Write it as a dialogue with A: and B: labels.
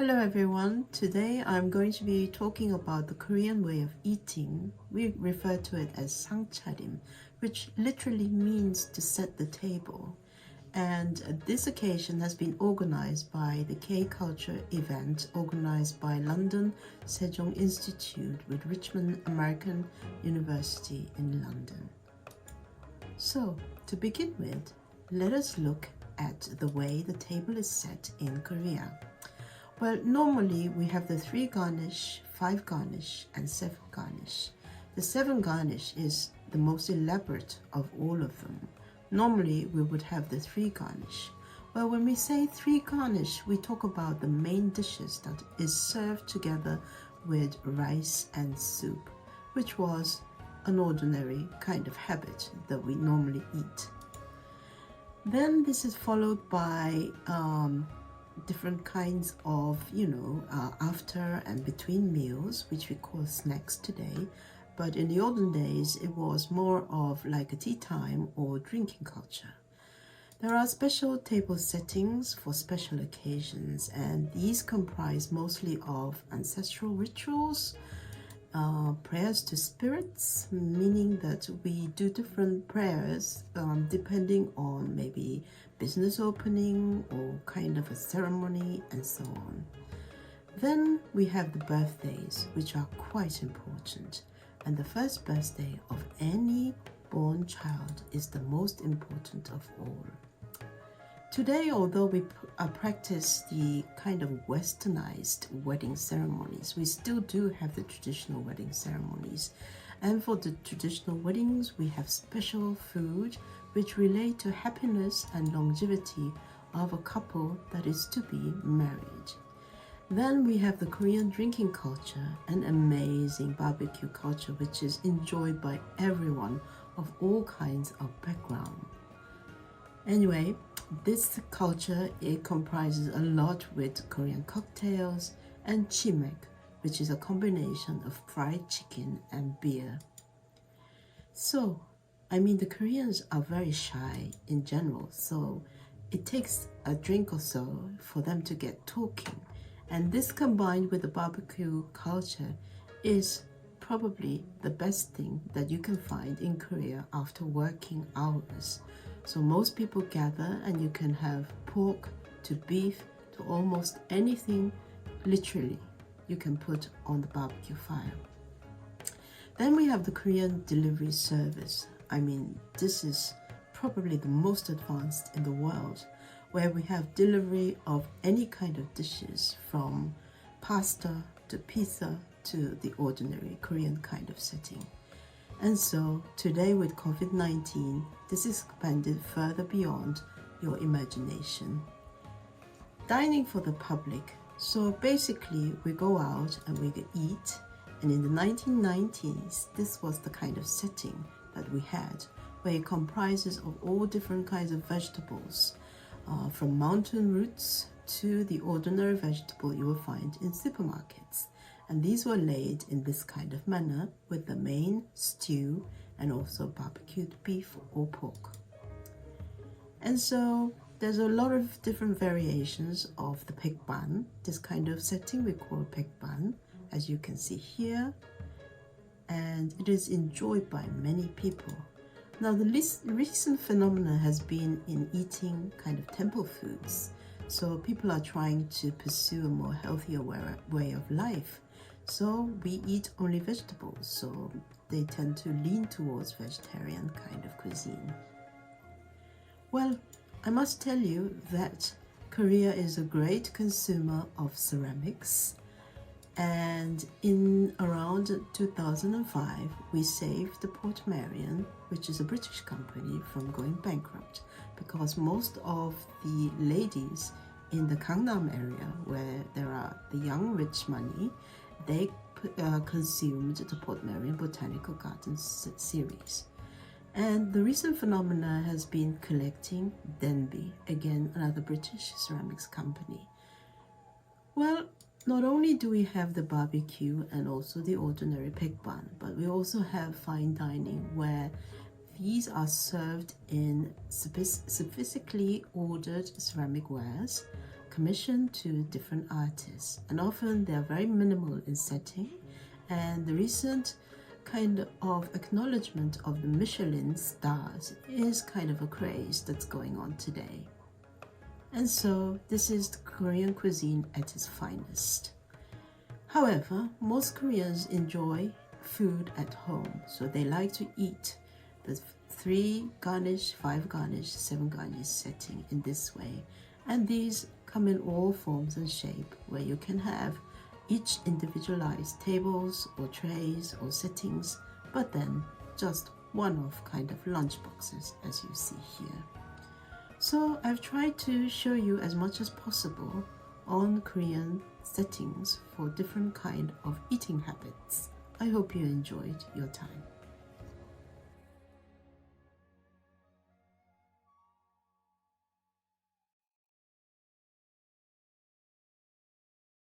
A: Hello everyone, today I'm going to be talking about the Korean way of eating. We refer to it as sangcharim, which literally means to set the table. And this occasion has been organized by the K-Culture event organized by London Sejong Institute with Richmond American University in London. So, to begin with, let us look at the way the table is set in Korea. Well, normally we have the 3 garnish, 5 garnish, and 7 garnish. The 7 garnish is the most elaborate of all of them. Normally we would have the 3 garnish. Well, when we say 3 garnish, we talk about the main dishes that is served together with rice and soup, which was an ordinary kind of habit that we normally eat. Then this is followed by different kinds of, after and between meals, which we call snacks today. But in the olden days, it was more of like a tea time or drinking culture. There are special table settings for special occasions, and these comprise mostly of ancestral rituals, prayers to spirits, meaning that we do different prayers depending on maybe business opening or kind of a ceremony and so on. Then we have the birthdays, which are quite important, and the first birthday of any born child is the most important of all. Today, although we practice the kind of westernized wedding ceremonies, we still do have the traditional wedding ceremonies. And for the traditional weddings, we have special food which relate to happiness and longevity of a couple that is to be married. Then we have the Korean drinking culture, an amazing barbecue culture which is enjoyed by everyone of all kinds of background. Anyway, this culture, it comprises a lot with Korean cocktails and chimek, which is a combination of fried chicken and beer. So, the Koreans are very shy in general, so it takes a drink or so for them to get talking. And this combined with the barbecue culture is probably the best thing that you can find in Korea after working hours. So most people gather and you can have pork to beef to almost anything, literally, you can put on the barbecue fire. Then we have the Korean delivery service. This is probably the most advanced in the world, where we have delivery of any kind of dishes from pasta to pizza to the ordinary Korean kind of setting. And so today with COVID-19, this is expanded further beyond your imagination. Dining for the public. So basically we go out and we eat, and in the 1990s, this was the kind of setting that we had, where it comprises of all different kinds of vegetables, from mountain roots to the ordinary vegetable you will find in supermarkets. And these were laid in this kind of manner with the main stew and also barbecued beef or pork. And so there's a lot of different variations of the paekban. This kind of setting we call paekban, as you can see here, and it is enjoyed by many people. Now the recent phenomena has been in eating kind of temple foods. So people are trying to pursue a more healthier way of life. So we eat only vegetables, so they tend to lean towards vegetarian kind of cuisine. Well, I must tell you that Korea is a great consumer of ceramics, and in around 2005 we saved the Port Marion, which is a British company, from going bankrupt, because most of the ladies in the Gangnam area, where there are the young rich money, they consumed the Port Marion Botanical Gardens series. And the recent phenomena has been collecting Denby, again another British ceramics company. Well, not only do we have the barbecue and also the ordinary paekban, but we also have fine dining, where these are served in sophistically ordered ceramic wares, commissioned to different artists, and often they are very minimal in setting. And the recent kind of acknowledgement of the Michelin stars is kind of a craze that's going on today. And so this is the Korean cuisine at its finest. However, most Koreans enjoy food at home, so they like to eat the 3 garnish, 5 garnish, 7 garnish setting in this way. And these come in all forms and shape, where you can have each individualized tables or trays or settings, but then just one-off kind of lunch boxes, as you see here. So I've tried to show you as much as possible on Korean settings for different kind of eating habits. I hope you enjoyed your time.